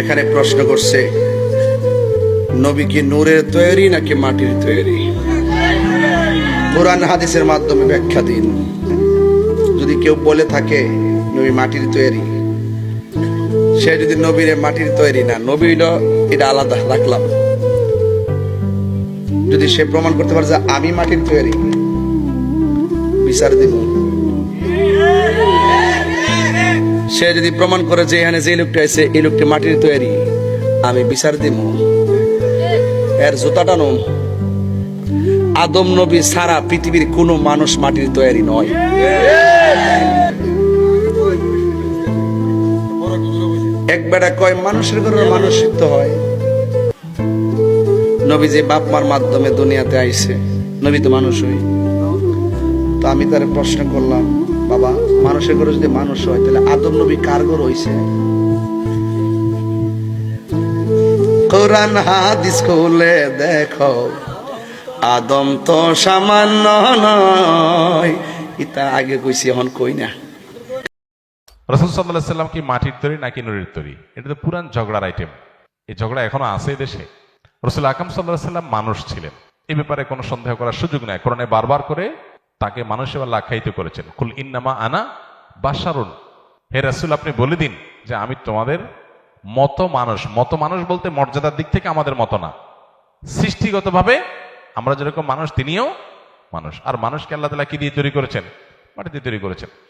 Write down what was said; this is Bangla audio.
এখানে প্রশ্ন করছে, নবী কি নূরের তৈরি নাকি মাটির তৈরি? কোরআন হাদিসের মাধ্যমে ব্যাখ্যা দিন। যদি কেউ বলে থাকে নবী মাটির তৈরি, সে যদি নবীর মাটির তৈরি না, নবী হইল এটা আলাদা রাখলাম। যদি সে প্রমাণ করতে পারে যে আমি মাটির তৈরি, বিচার দিব। সে যদি প্রমাণ করে যে এখানে যে লোকটা আছে এই লোকটি মাটির তৈরি, আমি বিচার দিব। এর জুতাটা নম। আদম নবী সারা পৃথিবীর কোন মানুষ মাটির তৈরি নয়। এক বেটা কয় মানুষের ঘরের মানুষিত্ব হয়। নবী যে বাপ মার মাধ্যমে দুনিয়াতে আইছে, নবী তো মানুষ হই। তো আমি তার প্রশ্ন করলাম, বাবা মানুষের ঘরে যদি মানুষ হয় তাহলে আদম নবী কার ঘর হইছে? কোরআন হাদিস খুলে দেখো, আদম তো সামান্য নয়। ইতা আগে কইছি, এখন কই না। রাসূল সাল্লাল্লাহু আলাইহি সাল্লাম কি মাটির তৈরি নাকি নুরের তৈরি? এটা তো পুরান ঝগড়ার আইটেম। এই ঝগড়া এখনো আছে দেশে। রাসূল আকরাম সাল্লাল্লাহু আলাইহি সাল্লাম মানুষ ছিলেন, এই ব্যাপারে কোনো সন্দেহ করার সুযোগ নাই। কোরআনে বারবার করে তাকে মানুষের বেলা আখ্যায়িত করেছেন, কুল ইন্নামা আনা বাশারুন। হে রাসূল, আপনি বলে দিন যে আমি তোমাদের মতো মানুষ। মতো মানুষ বলতে মর্যাদার দিক থেকে আমাদের মতো না, সৃষ্টিগতভাবে আমরা যেরকম মানুষ তিনিও মানুষ। আর মানুষকে আল্লাহ তাআলা কি দিয়ে তৈরি করেছেন? মাটি দিয়ে তৈরি করেছেন।